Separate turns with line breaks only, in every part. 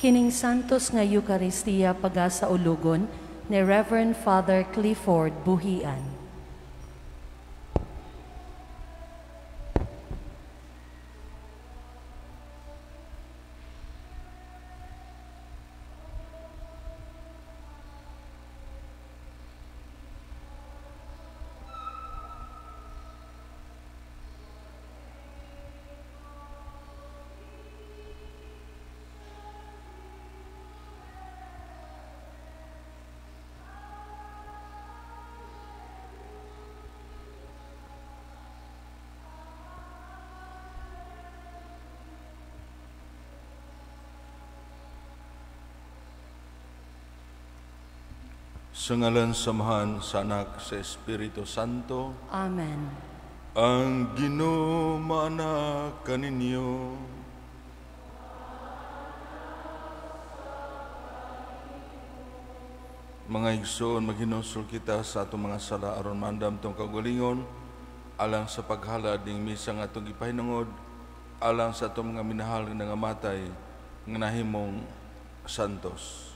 Kining santos nga Eucharistia pagasa ulugon ni Reverend Father Clifford Buhian.
Sa ngalan samahan sa Anak sa Espiritu Santo.
Amen.
Ang Ginoo maanak kaninyo. Mga igsoon, maghinusol kita sa atong mga sala aron maandam tong kaugalingon alang sa paghalad ning misa nga atong gipahinungod alang sa atong mga minahal nga nangamatay nga nahimong santos.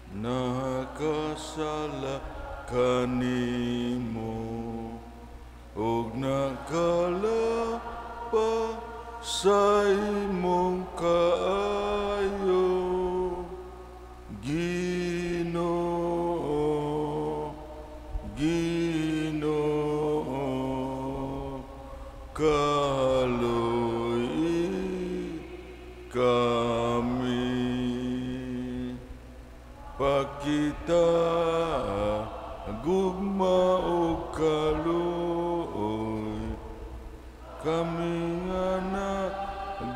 Nakasala kanimo ug nakalapa sa imong kaayo, Ginoo, Ginoo, kaluy kami. Pakita gugma o kaluoy kami nga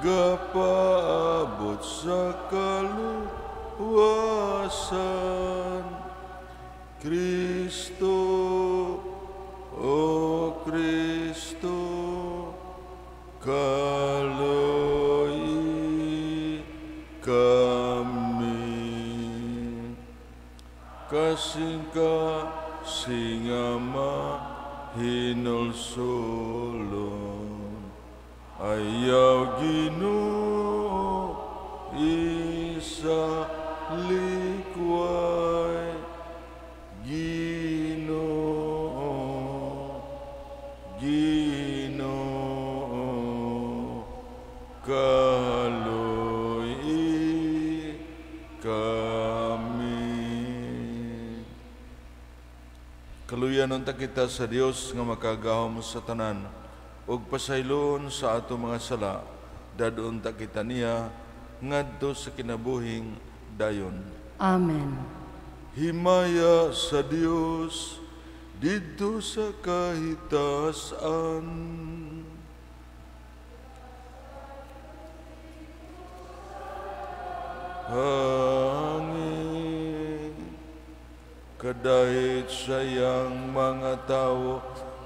nagapaabot sa kaluwasan. Kristo, o Kristo, kaluoy kami. Kasingka singama hinulsulon ayaw Ginoo isa likway, Ginoo, Ginoo, kaluy kami. Kaluyan unta kita sa Dios nga makagahom sa tanan ug pasaylon sa ato mga sala, dadon ta kita niya ngadto sa kinabuhing dayon.
Amen.
Himaya sa Dios didto sa kahitasan. Hangin kadahit sayang mga tao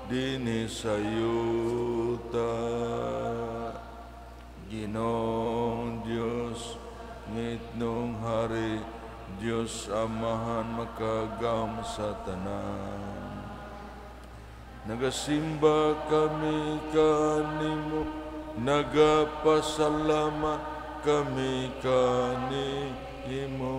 dinhi sa yuta. Ginoong Diyos, ngitnong hari, Diyos Amahan makagam sa tanan. Nagasimba kami kanimo, nagapasalamat kami kanimo.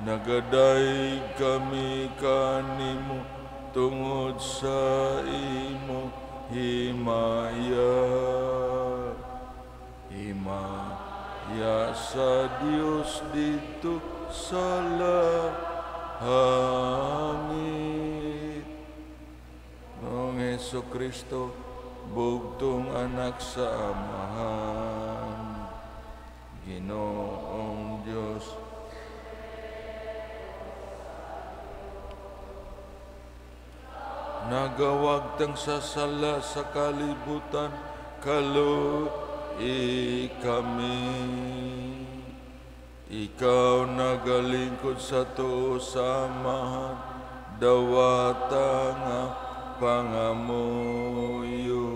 Nagadaig kami kanimo tungod sa imo himaya. Himaya sa Dios dito sa langit. Noong Jesucristo, bugtong anak sa Amahan, Ginoong Diyos, nagawag tang sasala sa kalibutan, kaluy kami. Ikaw nagalingkod sa tuo sa Amahan, dawata nga pangamuyo.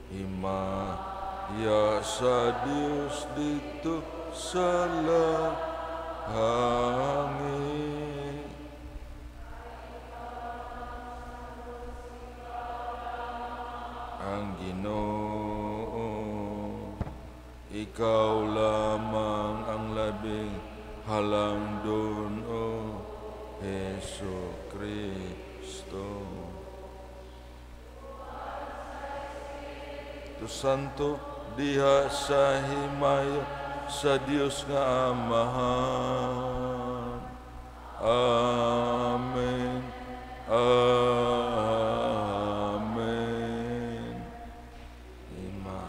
Himaya sa Dios dito sa langit. Ang Ginoo Ikaw lamang ang labing halangdon, O Heso Kristo. Tu Santo, diha sa himaya sa Dios nga Amahan. Amen. Amen. Ima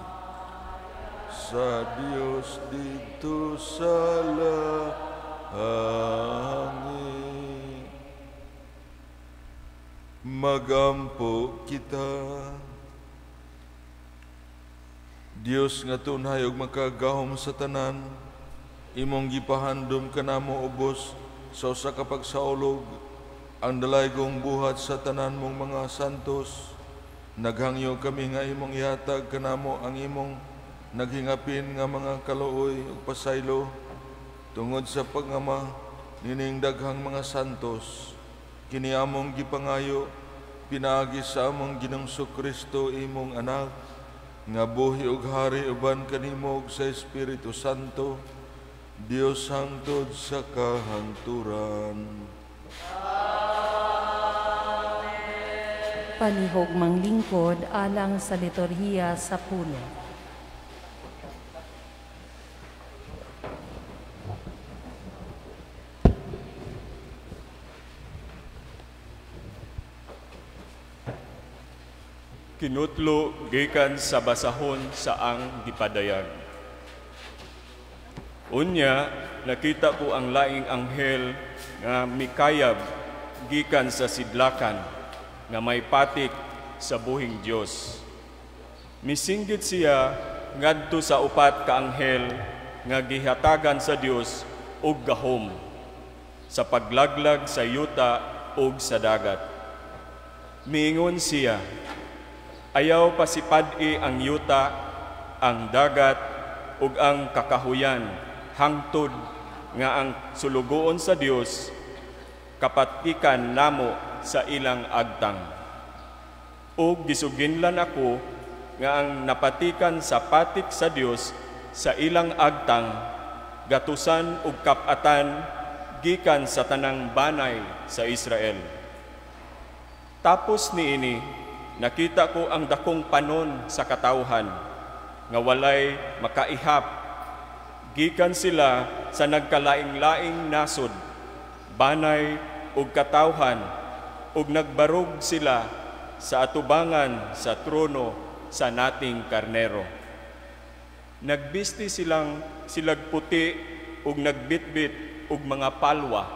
sa Dios dito sa langit. Magampo kita. Dios nga tunay ug makagahom sa tanan, imong gipahandom kanamo ubos sa usa ka pagsaulog ang dalaygong buhat sa tanan mong mga santos. Naghangyo kami nga imong ihatag kanamo ang imong naghingapin nga mga kaluoy ug pasaylo tungod sa pagngama nining daghang mga santos. Kini among gipangayo pinaagi sa among Ginoong Kristo imong anak, nga buhi ug hari uban kanimo sa Espiritu Santo, Dios hangtod sa kahangturan.
Palihog manglingkod alang sa liturhiya sa puno.
Kinutlo gikan sa basahon sa ang gipadayag. Unya, nakita ko ang laing anghel nga mikayab gikan sa sidlakan nga may patik sa buhing Dios. Misinggit siya ngadto sa upat ka anghel nga gihatagan sa Dios og gahom sa paglaglag sa yuta ug sa dagat. Miingon siya, ayaw pasipad-i ang yuta, ang dagat, ug ang kakahuyan, hangtod nga ang sulugoon sa Dios, kapatikan namo sa ilang agtang. Ug gisuginlan ako nga ang napatikan sa patik sa Dios sa ilang agtang, gatusan ug kapatan gikan sa tanang banay sa Israel. Tapos niini, nakita ko ang dakong panon sa katawhan, nga walay makaihap. Gikan sila sa nagkalaing-laing nasod, banay ug katawhan, ug nagbarog sila sa atubangan sa trono sa nating karnero. Nagbisti silang silagputi ug nagbitbit ug mga palwa.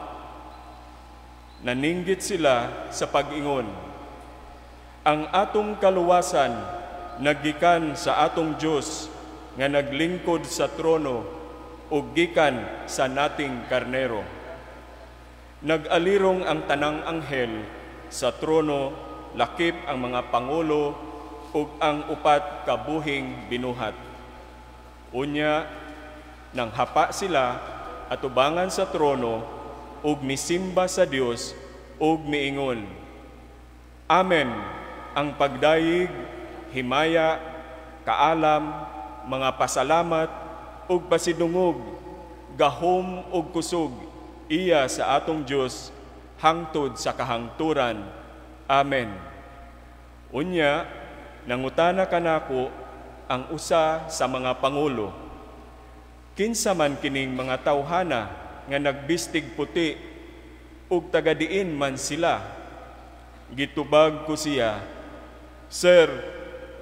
Naninggit sila sa pag-ingon, ang atong kaluwasan naggikan sa atong Dios nga naglingkod sa trono ug gikan sa nating karnero. Nag-alirong ang tanang anghel sa trono, lakip ang mga pangulo ug ang upat ka buhing binuhat. Unya, nang hapa sila atubangan sa trono ug misimba sa Dios ug miingon, Amen. Ang pagdayig, himaya, kaalam, mga pasalamat, ug pasidungog, gahom ug kusog, iya sa atong Dios, hangtod sa kahangturan. Amen. Unya, nangutana kanako ang usa sa mga pangulo, kinsa man kining mga tawhana nga nagbistig puti, ug tagadiin man sila. Gitubag ko siya, Sir,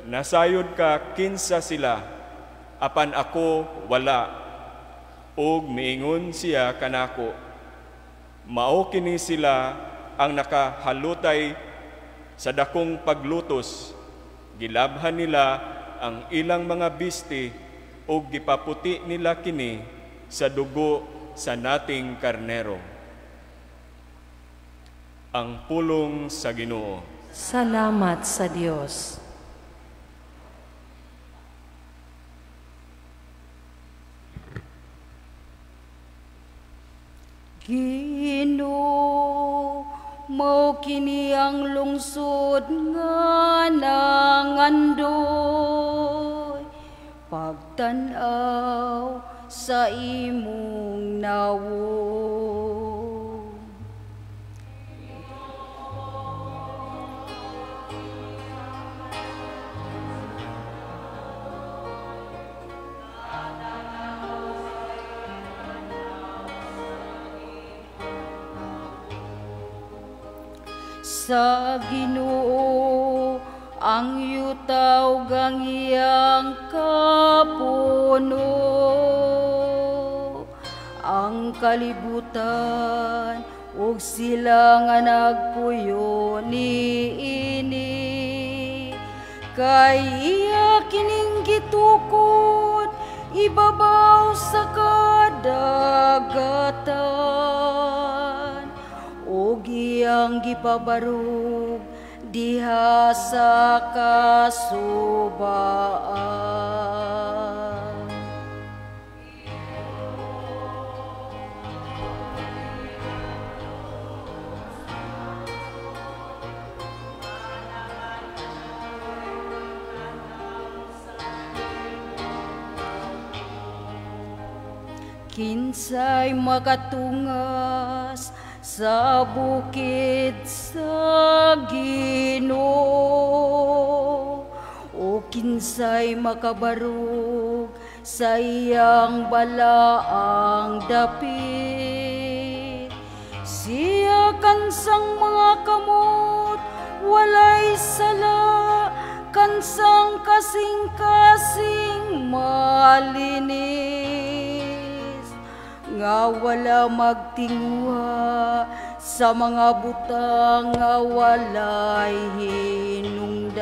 nasayod ka kinsa sila, apan ako wala. Og miingon siya kanako, mao kini sila ang nakahalutay sa dakong paglutos. Gilabhan nila ang ilang mga bisti og gipaputi nila kini sa dugo sa nating karnero. Ang pulong sa Ginoo.
Salamat sa Diyos.
Ginoo, mao kini ang lungsod nga nangandoy, magtanaw sa imong nawo. Sa Ginoo ang yutaw gang iyang kapuno, ang kalibutan ug sila nga nagpuyo niini. Kay iya kining gitukod ibabaw sa kadagatan, ug iyang gipabarug diha sa kasubaan. Kinsay makatungas sa bukid sa Ginoo, o kinsay makabarug sa iyang balaang dapit. Siya kansang mga kamot walay sala, kansang kasing-kasing malinis, nga wala magtingwa sa mga butang nga walay hinungdan.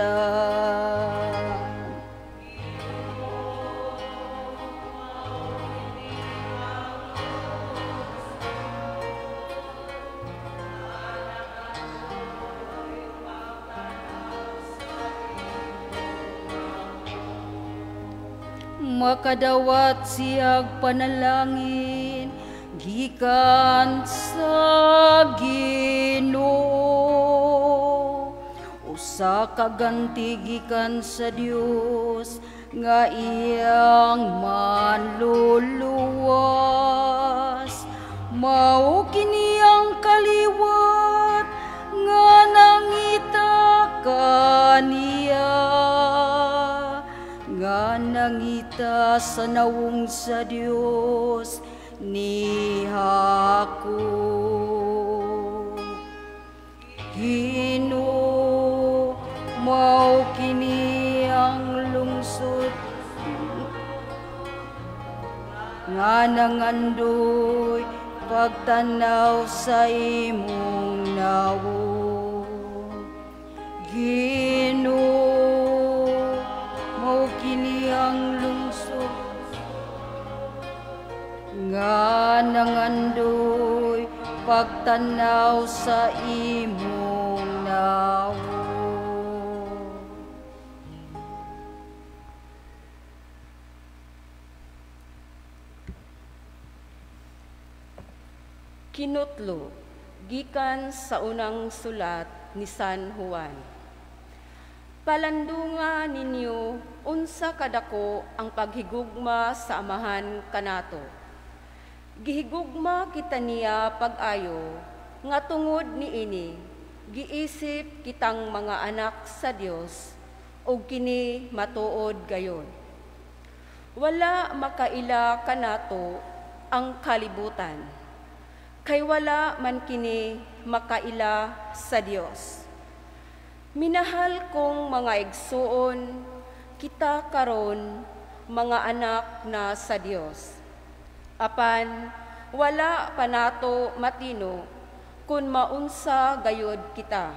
Makadawat siyag panalangin gikan sa Ginoo, usa ka ganti gikan sa Dios nga iyang manluluwas. Mao kini ang kaliwat nga nangita kaniya, nga nangita sa nawong sa Dios ni hako. Ginoo, mao kini ang lungsod nga nangandoy pagtanaw sa imong nawo. Ginoo, mao kini ang lungsod nga nangandoy pagtanaw sa imong nawo.
Kinutlo, gikan sa unang sulat ni San Juan. Palandunga ninyo unsa kadako ang paghigugma sa amahan kanato. Gihigugma kita niya pag-ayo, nga tungod niini, giisip kitang mga anak sa Dios, ug kini matuod gayon. Wala makaila kanato ang kalibutan, kay wala man kini makaila sa Dios. Minahal kong mga igsuon, kita karon mga anak na sa Dios. Apan wala pa nato matino kun maunsa gayod kita.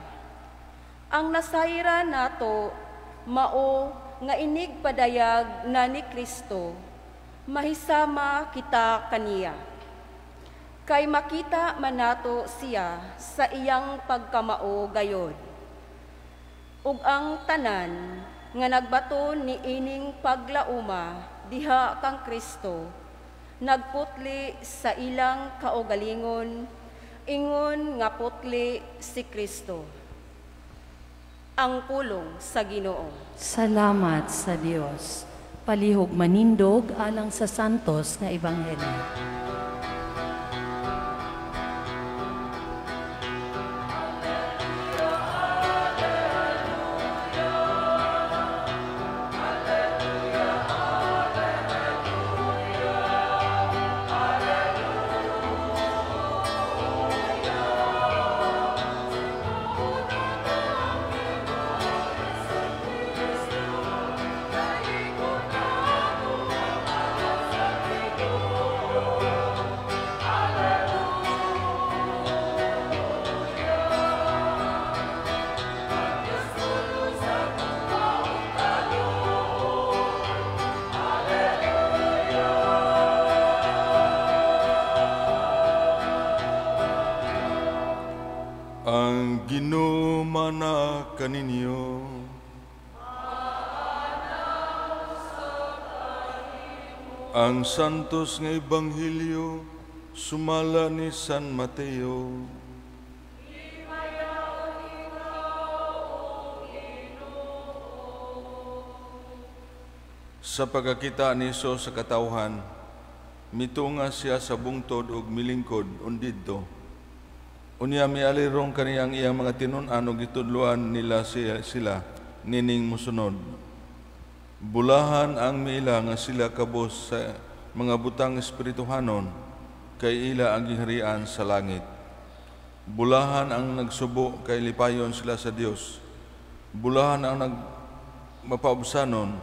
Ang nasayra nato mao nga inig padayag na ni Kristo, mahisama kita kaniya. Kay makita man nato siya sa iyang pagkamao gayod. Ug ang tanan nga nagbato ni ining paglauma diha kang Kristo, nagputli sa ilang kaugalingon, ingon nga putli si Kristo. Ang pulong sa Ginoo.
Salamat sa Dios. Palihog manindog alang sa santos nga ebanghelyo.
Ang Ginoo mana kaninyo. Ang santos nga ebanghelyo sumala ni San Mateo. Sa pagkakita ni Hesus sa katawhan, mitunga siya sa bungtod ug milingkod undidto. Unya mialirong kaniyang iyang mga tinun-an ug gitudloan nila sila nining musunod. Bulahan ang miila nga sila kabos sa mga butang espirituhanon kay ila ang gingharian sa langit. Bulahan ang nagsubo kay lipayon sila sa Dios. Bulahan ang nagmapaubsanon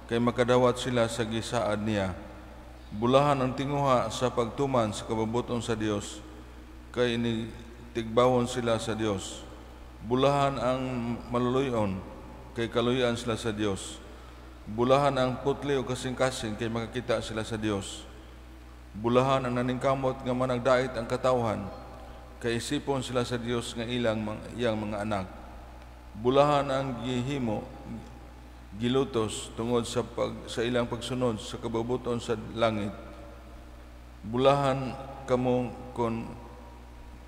kay makadawat sila sa gisaad niya. Bulahan ang tinguha sa pagtuman sa kababuton sa Dios kay tigbawon sila sa Dios. Bulahan ang maluluyon kay kaluyan sila sa Dios. Bulahan ang putli o kasing-kasing kay makakita sila sa Dios. Bulahan ang naningkamot nga managdait ang katawhan kay isipon sila sa Dios nga iyang mga anak. Bulahan ang gihimo gilutos tungod sa ilang pagsunod sa kababuton sa langit. Bulahan kamo kon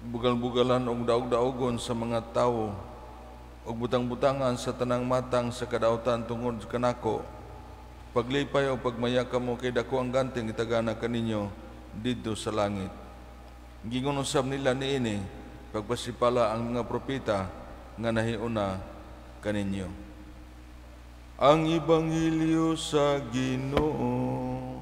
bugal-bugalan og daog-daogon sa mga tawo og butang-butangan sa tanang matang sa kadautan tungod kanako. Paglipay o pagmaya kamo kay dako ang ganting itagana kaninyo didto sa langit. Gingon usab nila niini pagpasipala ang mga propeta nga nahiuna kaninyo. Ang ebanghelyo sa Ginoo.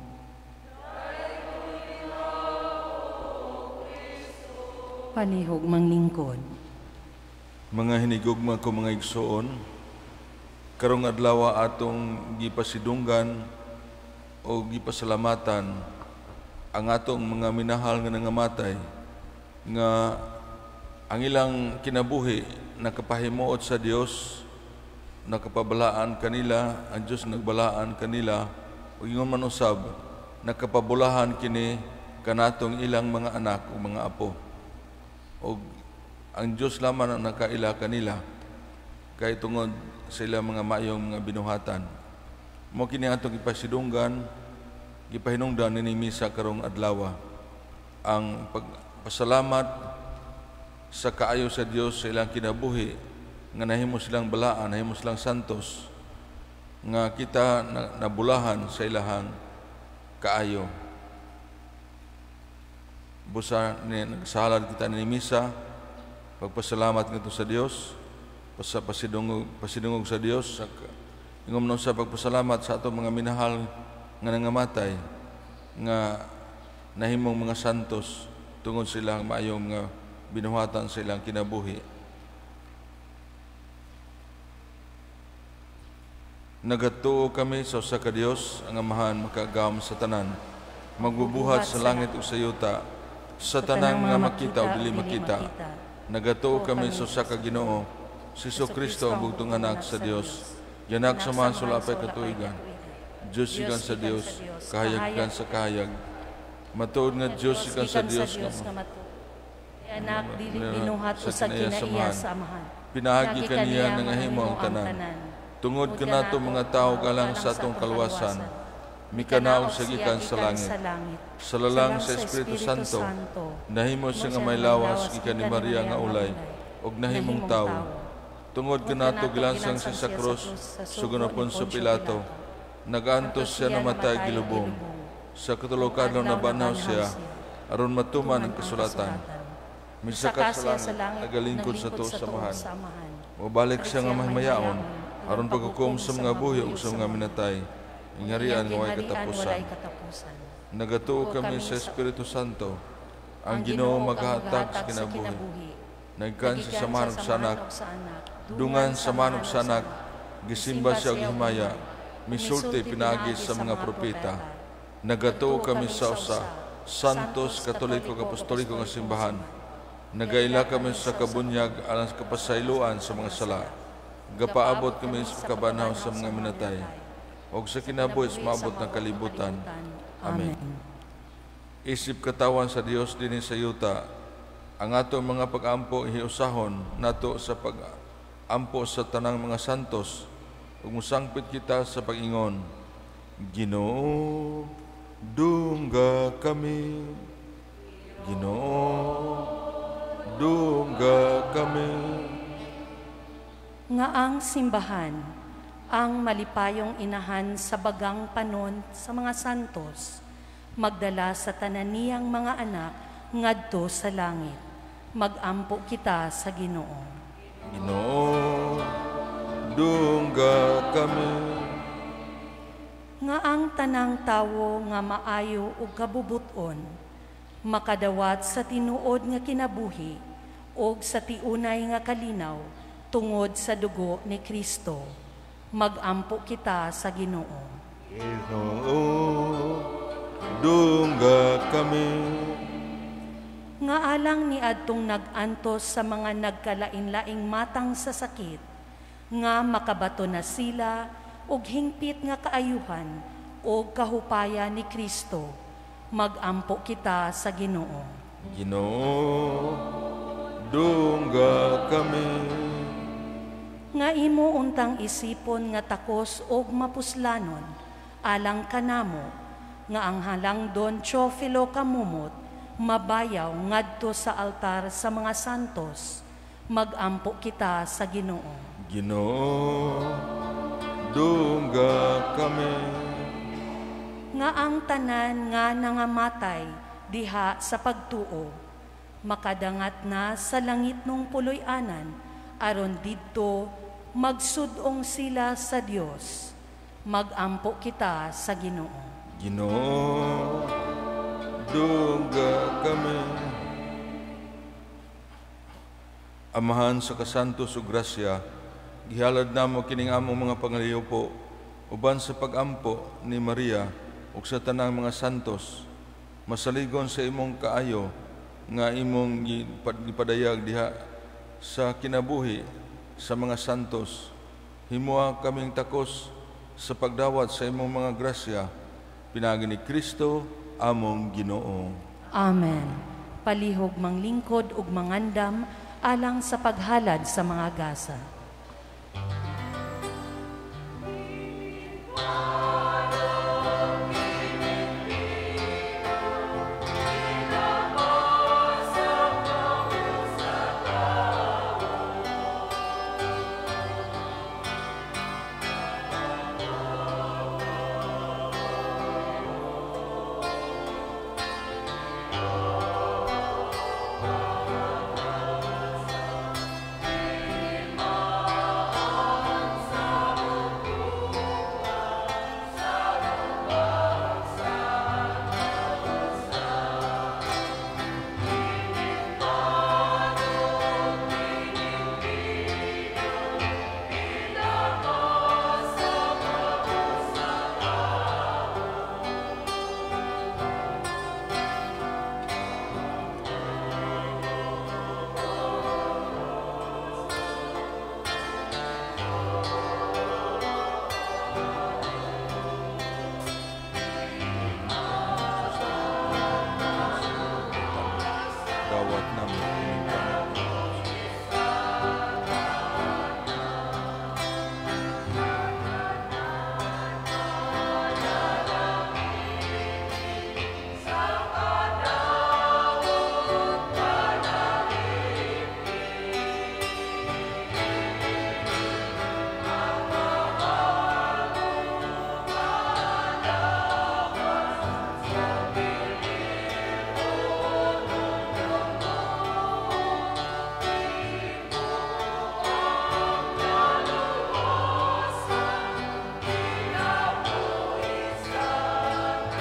Palihog manglingkod.
Mga hinigugma ko mga igsoon, karong adlaw atong gipasidunggan o gipasalamatan ang atong mga minahal nga nangamatay nga ang ilang kinabuhi nakapahimuot sa Dios, nakapabalaan kanila, ang Dios nagbalaan kanila, ug ingon man usab nakapabulahan kini kanatong ilang mga anak o mga apo. O ang Diyos lamang ang nakaila kanila kay tungod sa ilang mga mayong mga binuhatan. Mo kini atong ipasidunggan, gipahinungdan ni misa karong adlaw ang pagpasalamat sa kaayo sa Dios sa ilang kinabuhi nga nahimo silang balaan, nahimo silang santos nga kita nabulahan sa ilahang kaayo. Busa ni nagsalad kita ni misa, pagpasalamat ngadto sa Dios, pasidungog sa Dios, ingom nun sa pagpasalamat sa atong mga minahal nga nangamatay, nga nahimong mga santos tungod silang maayong nga binuhatan sa ilang kinabuhi. Nagatuo kami sa usa ka Dios, ang Amahan makagam sa tanan, magbubuhat sa langit ug sa yuta, sa tanang mga makita o dili makita. Nagatuo kami sa usa ka Ginoo, si Jesucristo ang bugtong anak sa Dios, yanak sa mga sulapay katuigan, Diyos ikan sa Dios, kahayag ikan sa kahayag, matuod nga Diyos ikan sa Dios nga
anak dili binuhat usa kinaiya sa Amahan.
Pinahagi kaniya nga himo ang tanan. Tungod kanato mga tao galang sa atong kalwasan, mikanaog sa gikan sa langit. Sa lalang sa Espiritu Santo, nahimo siya nga may lawas gikan ni Maria nga ulay, og nahimong tawo. Tungod kanato gilansang siya sa krus, sugo na Poncio Pilato, Nagantos siya namatay gilubong. Sa katulukan lang nabanaw siya, aron matuman ang kasulatan. Misakat sa langit, nagalingkod sa tuos samahan. Mabalik siya nga mahimayaon, aron paghukom sa mga buhi ug sa mga minatay. Ingarian nga way katapusan. Nagatuo kami sa Espiritu Santo, ang Ginoo maghahatag sa kinabuhi. Nagkan sa samahan ug sanak, dungan sa manog sanak, gisimba siya og himaya, misulti pinagi sa mga propeta. Nagatuo kami sa usa, santos, katoliko, apostoliko nga simbahan. Nagaila kami sa kabunyag alang sa kapasayloan sa mga sala. Gapaabot kami sa kabanaw sa mga minatay. O sa kinabuhi maabot ng kalibutan. Amen. Isip katawan sa Dios dinhi sa yuta, ang atong mga pag-ampo hiusahon nato sa pag-ampo sa tanang mga santos, ug musangpit kita sa pag-ingon, Ginoo, dungga kami. Ginoo, dungga kami.
Nga ang simbahan, ang malipayong inahan sa bagang panon sa mga santos, magdala sa tananiyang mga anak ngadto sa langit. Magampo kita sa Ginoo.
Ginoo, dungga kami.
Nga ang tanang tawo nga maayo ug kabubuton, makadawat sa tinuod nga kinabuhi ug sa tiunay nga kalinaw tungod sa dugo ni Kristo. Magampo kita sa Ginoo.
Ginoo, dungga kami.
Nga alang ni adtong nagantos sa mga nagkalain-laing matang sa sakit, nga makabato na sila og hingpit nga kaayuhan o kahupaya ni Kristo, magampo kita sa Ginoo.
Ginoo, dungga kami.
Nga imo untang isipon nga takos og mapuslanon, alang kanamo, nga ang halang Don Teofilo kamumot, mabayaw ngadto sa altar sa mga santos, magampo kita sa Ginoo.
Ginoo, dungga kami.
Nga ang tanan nga nangamatay diha sa pagtuo, makadangat na sa langit nung puloy-anan, aron didto magsudong sila sa Dios. Magampo kita sa Ginoo.
Ginoo, dungga kami. Amahan sa kasantos ug grasya, gihalad namo kining among mga pangaliupo uban sa pag-ampo ni Maria ug sa tanang mga santos. Masaligon sa imong kaayo nga imong gipadayag diha sa kinabuhi sa mga santos. Himuha kaming takos sa pagdawat sa imong mga grasya, pinagi ni Kristo among Ginoo.
Amen. Palihog manglingkod ug mangandam alang sa paghalad sa mga gasa.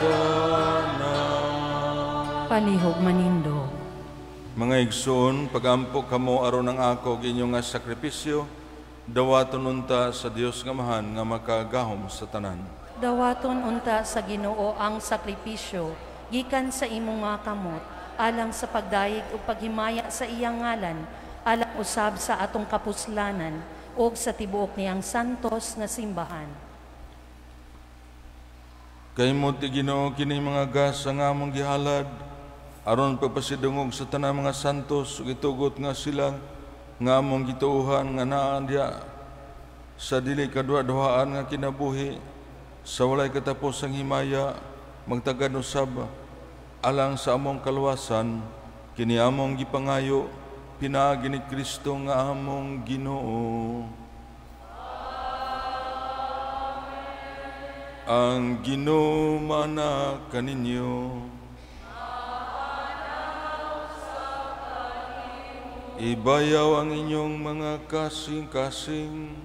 tanan.
Palihog manindo.
Mga igsoon, pagampo kamo aron ang ako ginyong nga sakripisyo, dawaton unta sa Dios nga mahan nga makagahom sa tanan.
Dawaton unta sa Ginoo ang sakripisyo, gikan sa imong mga kamot, alang sa pagdayeg o paghimaya sa iyang ngalan, alang usab sa atong kapuslanan, o sa tibuok niyang santos nga simbahan.
Kay mo ti Ginoo kini mga gas nga among gihalad, aron pagpasidungog sa tanang mga santos ug itugot nga sila nga among gituuhan nga naa diha sa dili kadua-duhaan nga kinabuhi sa walay katapos ang himaya magtagad usab alang sa among kaluwasan kini among gipangayo pinaagi ni Kristo nga among Ginoo. Ang Ginoo mana kaninyo. Ibayaw ang inyong mga kasing-kasing.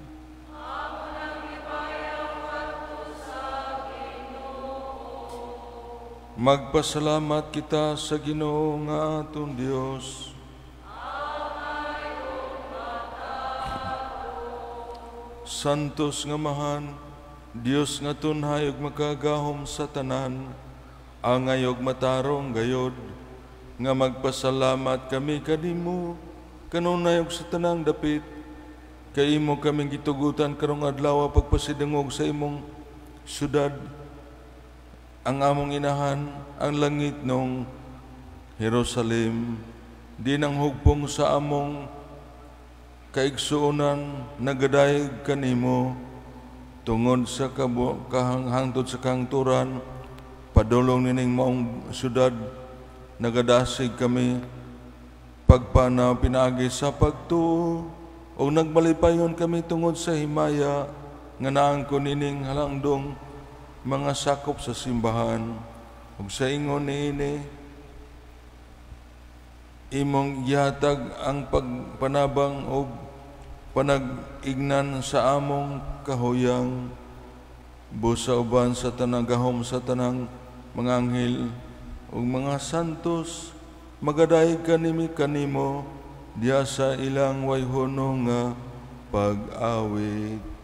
Magpasalamat kita sa Ginoo nga atong Dios. Santos nga mahan, Dios nga tunhay ug makagahom sa tanan, angay ug matarong gayod, nga magpasalamat kami kanimo, kanunay ug sa tanang dapit, kay imo kaming gitugutan karong adlaw pagpasidungog sa imong syudad, ang among inahan, ang langit nung Jerusalem, di nang hugpong sa among kaigsuonan, nagadayeg kanimo, tungod sa hangtod sa kahangturan, padulong nining maong syudad, nagadasig kami, pagpana pinaagi sa pagtuo, o nagmalipayon kami tungod sa himaya, nga naangkon nining halangdong mga sakop sa simbahan, ug sa ingon niini, imong gihatag ang pagpanabang o panag-ignan sa among kahuyang, busa uban sa tanang gahom sa tanang mga anghel ug mga santos, magadayeg kanimo diya sa ilang wayhono nga pag-awit.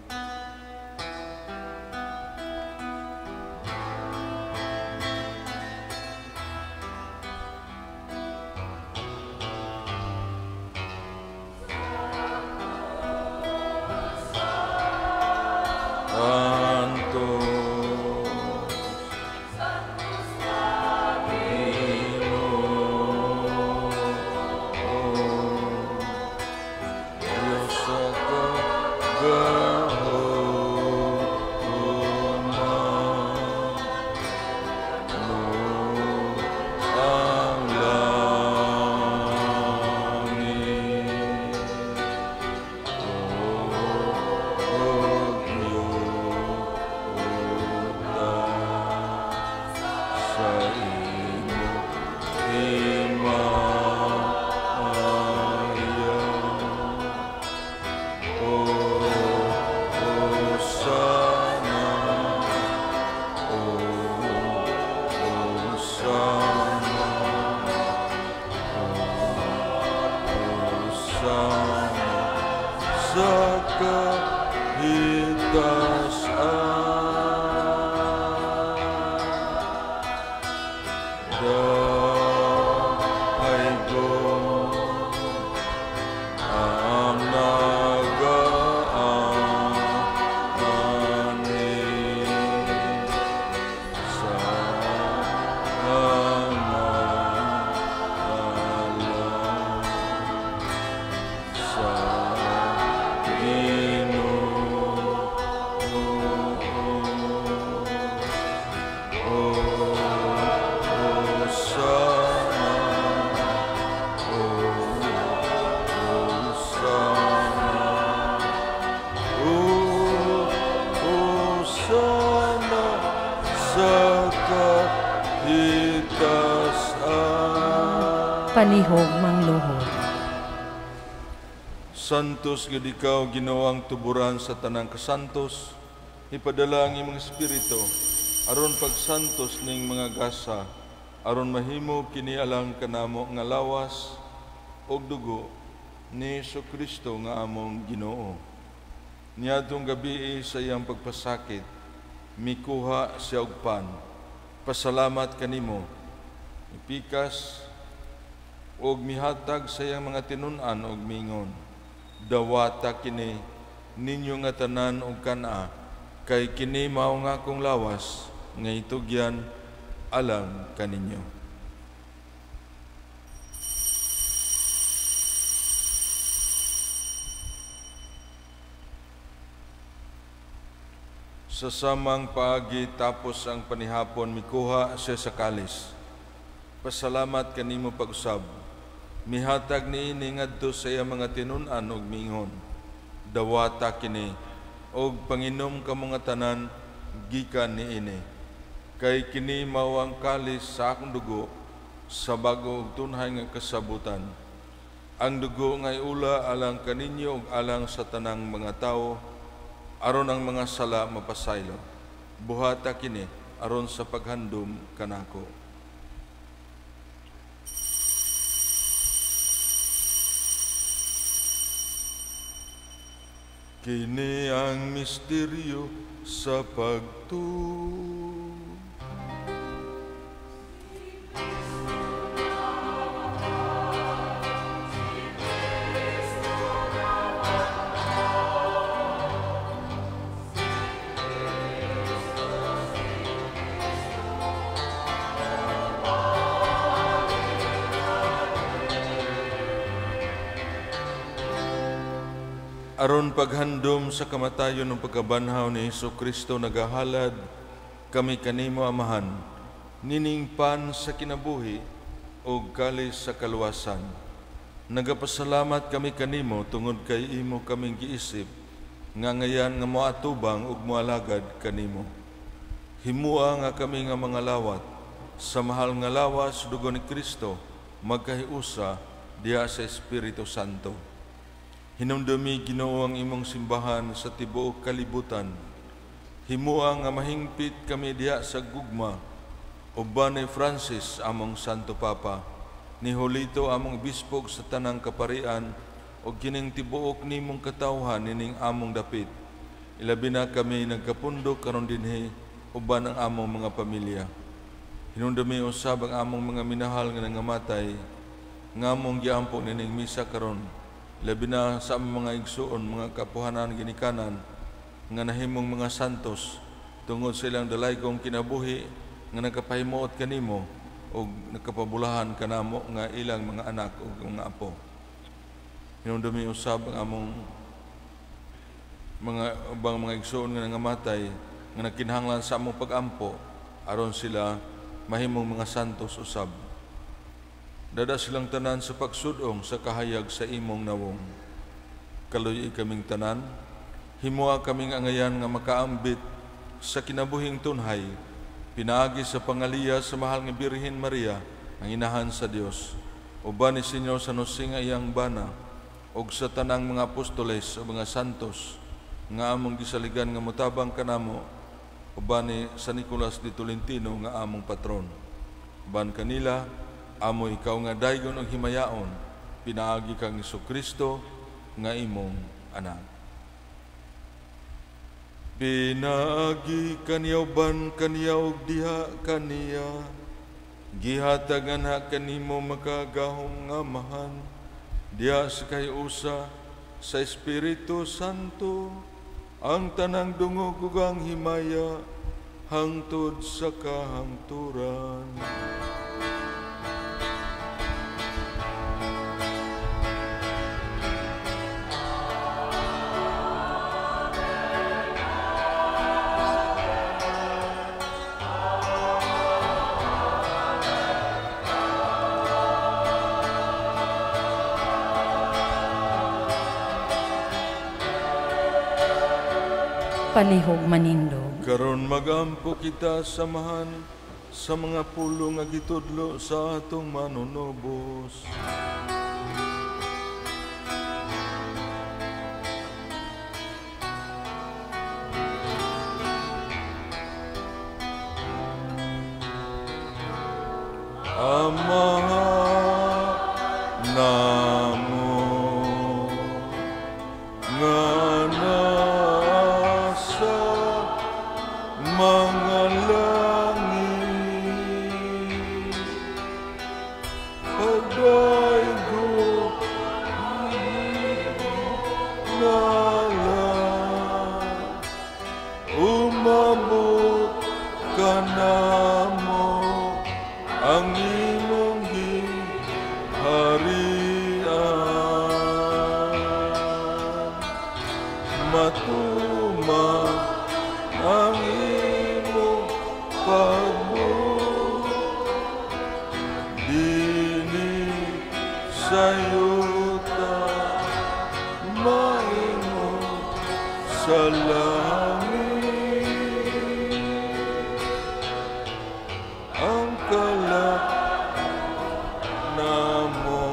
Palihog mangluhod.
Santos gid ikaw, Ginoo ang tuburan sa tanang kasantos, ipadala ang imong espiritu aron pagsantos ning mga gasa, aron mahimo kini alang kanamo nga lawas og dugo ni Jesu-Kristo nga among Ginoo. Niadtong gabi sa iyang pagpasakit, mikuha siya og pan. Pasalamat kanimo, ipikas og mihatag sa iyang mga tinun-an og mingon. Dawata kini ninyo nga tanan og kana, kay kini mao nga akong lawas nga itugyan alang kaninyo. Sa samang paagi tapos ang panihapon, mikuha siya sa kalis. Pasalamat kanimo pag-usab. Mihatag niini ngadto sa iya mga tinun-an og mingon. Dawata kini og panginom kamo nga tanan gikan niini. Kay kini mao ang kalis sa akong dugo sa bago ug tunhay nga kasabutan. Ang dugo nga iula alang kaninyo ug alang sa tanang mga tawo, aron ang mga sala mapasaylo. Buhata kini aron sa paghandom kanako. Kini ang misteryo sa pagtuo. Aron paghandom sa kamatayon ng pagkabanhaw ni Jesu-Kristo, nagahalad kami kanimo amahan, nining pan sa kinabuhi o kalis sa kaluwasan. Nagapasalamat kami kanimo tungod kay imo kaming giisip, nga ngayan nga moatubang ug moalagad kanimo. Himua nga kami nga mga lawat, sa mahal nga lawas dugo ni Kristo, magkahiusa diha sa Espiritu Santo. Hinumdumi Ginoo ang imong simbahan sa tibuok kalibutan. Himua nga mahingpit kami diha sa gugma, uban ni Francis among Santo Papa, ni Julito among bispog sa tanang kaparian, o kining tibuok nimong katawhan nining among dapit. Ilabi na kami nagkapundok karon dinhi, uban ang among mga pamilya. Hinumdumi usab ang among mga minahal nga nangamatay, nga among giampo nining misa karon. Labi na sa aming mga igsuon, mga kapuhanan ginikanan, nga nahimong mga santos, tungod sa ilang dalaygong kinabuhi, nga nagkapahimuot kanimo, o nagkapabulahan kanamo, nga ilang mga anak o mga apo. Hinumdumi usab ang among mga ubang mga igsuon nga nangamatay, nga nakinahanglan sa among pag-ampo, aron sila mahimong mga santos usab. Dada silang tanan sa pagsudong sa kahayag sa imong nawong. Kaluy kaming tanan, himua kaming angayan nga makaambit sa kinabuhing tunhay, pinaagi sa pangaliya sa mahal nga Birhen Maria, ang inahan sa Dios, uban ni Senyor San Jose nga iyang bana, og sa tanang mga apostoles o mga santos, nga among gisaligan nga mutabang kanamo, uban ni San Nicolas de Tolentino nga among patron. Uban kanila, amo ikaw nga daygon ang himayaon, pinaagi kang Jesu-Kristo nga imong anak. Pinaagi kaniya uban kaniya og diha kaniya, gihatagan ha kanimo makagahom nga amahan, diha sa kahiusa sa Espiritu Santo, ang tanang dungog ug ang himaya hangtod sa kahangturan.
Palihog manindog.
Karon magampo kita samahan sa mga pulo nga gitudlo sa atong manunubos. Ama namo nga nasa mga langit, pagdaygo nalang umabot ka namo ang imong harian, matumang ang imong pagbuot, dili sayuta maingon sa langit, ang kalak namo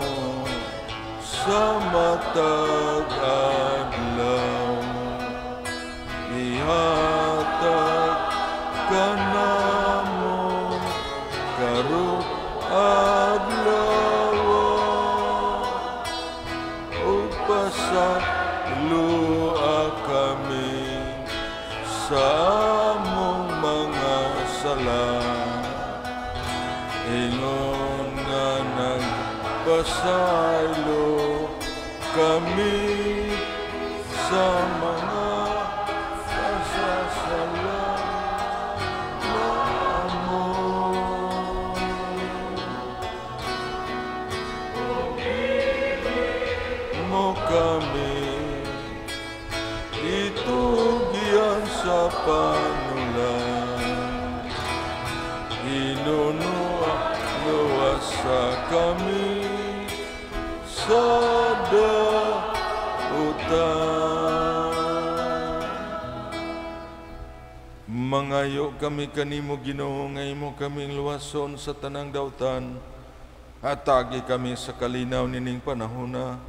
sa matag adlaw, ihatag ka namo karong adlaw, ug pasalua kami sa among mga sala, ingon nga nagpasaylo kami sa mga kasasala namo. Mo kami itugyan sa panulan, inunua luwasa kami sa dautan. Mangayo kami kanimo Ginoo, nga imo kaming luwason sa tanang dautan, hatagi kami sa kalinaw nining panahona,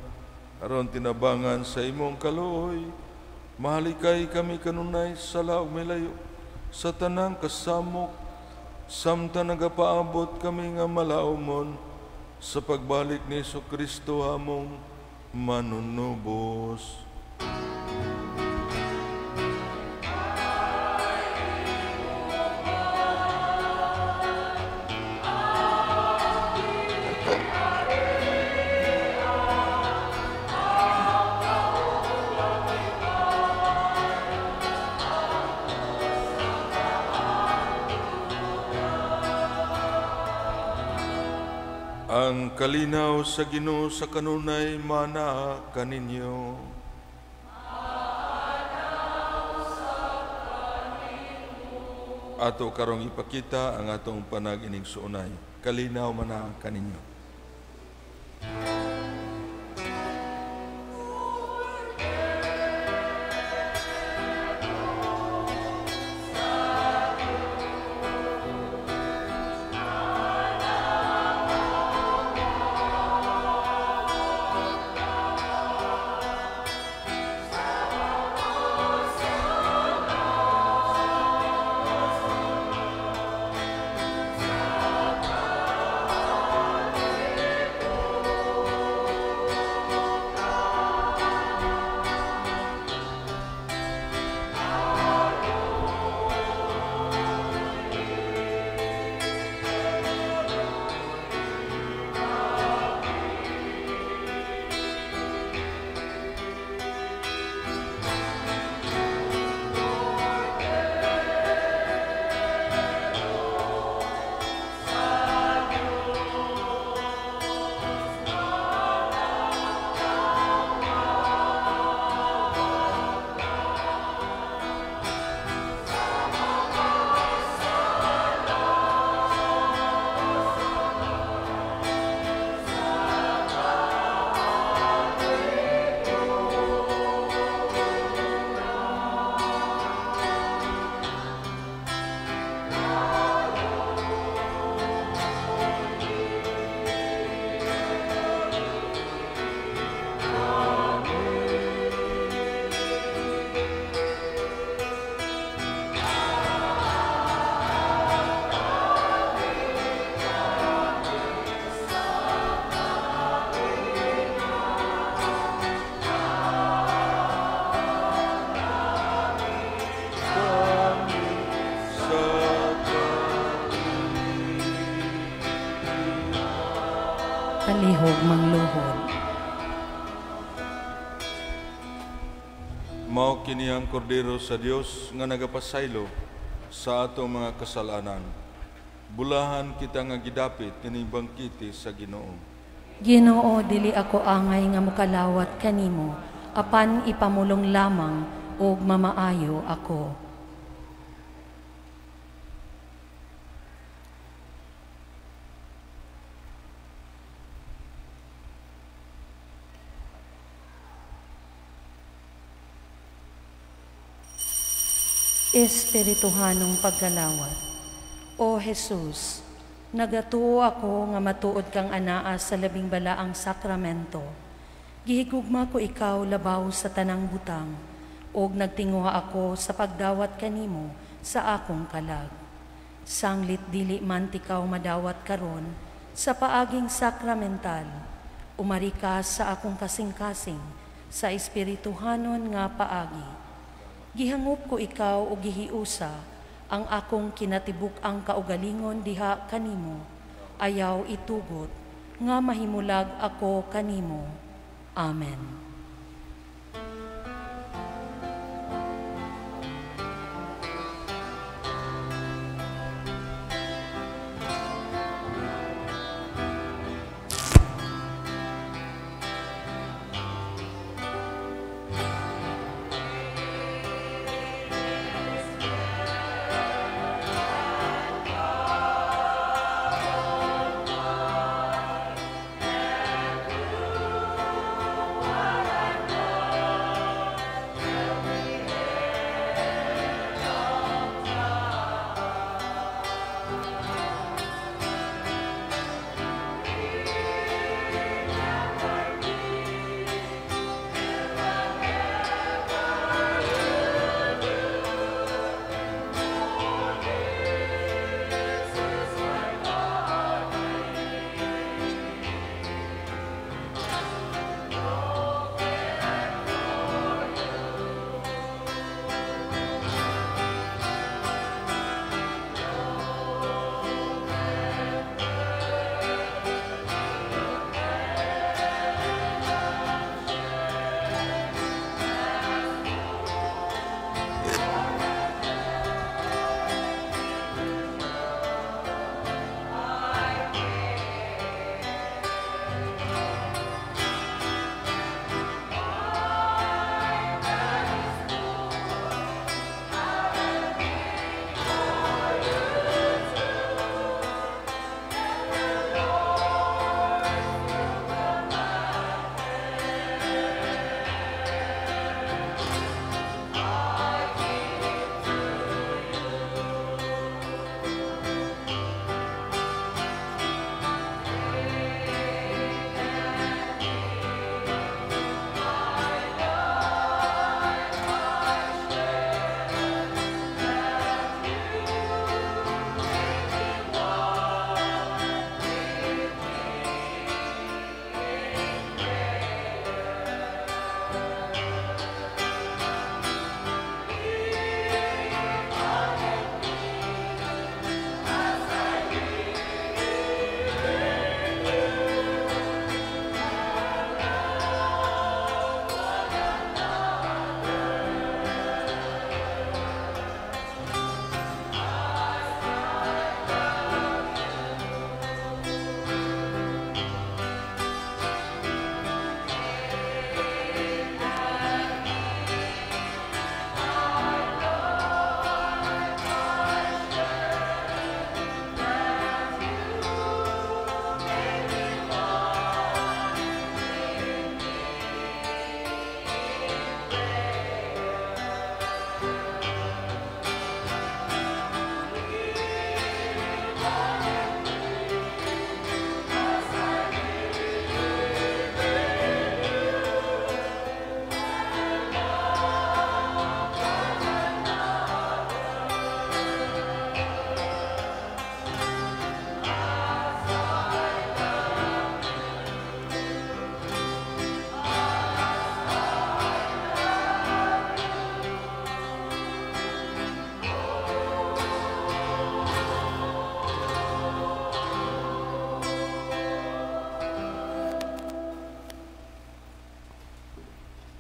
aron tinabangan sa imong kaluoy, mahalikay kami kanunay sa laog may layo, sa tanang kasamok, samtang nagapaabot kami nga malaumon, sa pagbalik ni Jesucristo among manunubos. Ang kalinaw sa Ginoo sa kanunay mana kaninyo. Ato karong ipakita ang atong panag-ining suunay. Kalinaw mana kaninyo.
kalihog mangluhod.
Mao kini ang kordero sa Dios nga nagapasaylo sa atong mga kasalanan. Bulahan kita nga gidapit kining bangkiti sa Ginoo.
Ginoo, dili ako angay nga mukalawat kanimo, apan ipamulong lamang og mamaayo ako. Espirituhanong pagkalawat. O Jesus, nagatuo ako nga matuod kang anaa sa labing balaang sakramento. Gihigugma ko ikaw labaw sa tanang butang, og nagtinguha ako sa pagdawat kanimo sa akong kalag. Sanglit dili man tikaw madawat karon sa paaging sakramental, umari ka sa akong kasing-kasing sa espirituhanon nga paagi. Gihangop ko ikaw o gihiusa ang akong kinatibuk ang kaugalingon diha kanimo. Ayaw itugot nga mahimulag ako kanimo. Amen.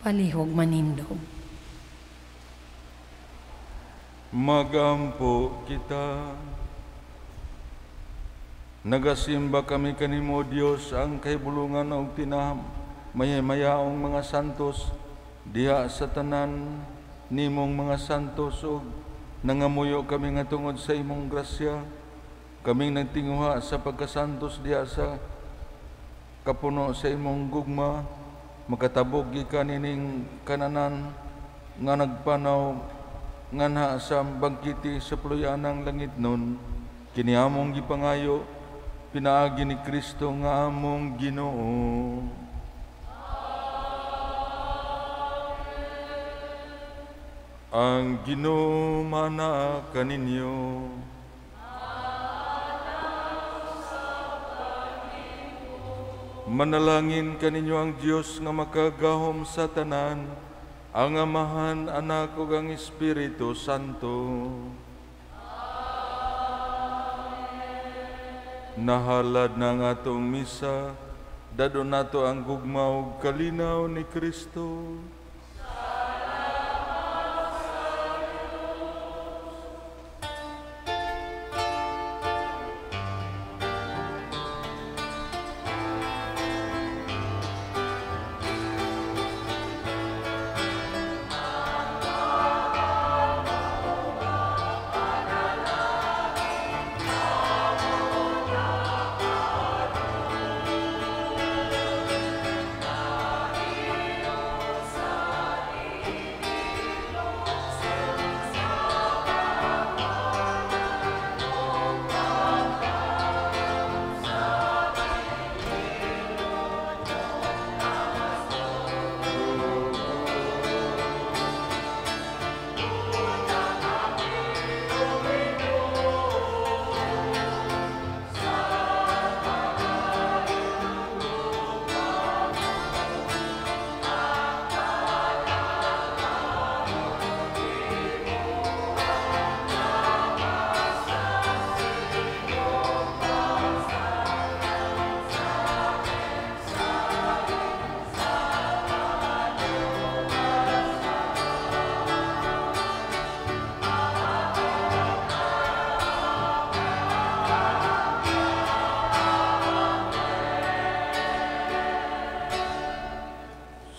Palihog manindog.
Magampo kita. Nagasimba kami kanimo, Dios, ang kahibulungan og tinaham mayay-mayaong mga santos diha sa tanan nimong mga santos, ug nangamuyo kami nga tungod sa imong grasya. Kaming nagtinguha sa pagkasantos diha sa kapuno sa imong gugma, makatabog gikan ining kananan nga nagpanaw nganha sa bangkiti sa puloy-anang langit nun. Kini among gipangayo pinaagi ni Kristo nga among Ginoo. Ang Ginoo mana kaninyo. Manalangin kaninyo ang Dios nga makagahom sa tanan, ang Amahan, Anak ug ang Espiritu Santo. Nahalad na nga atong misa, dado nato ang gugma ug kalinaw ni Kristo.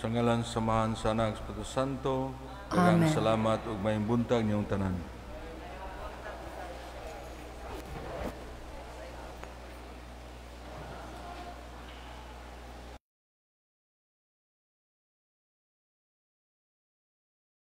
Sa ngalan samahan sa Anak Espiritu Santo, daghang salamat ug maayong buntag niyong tanan.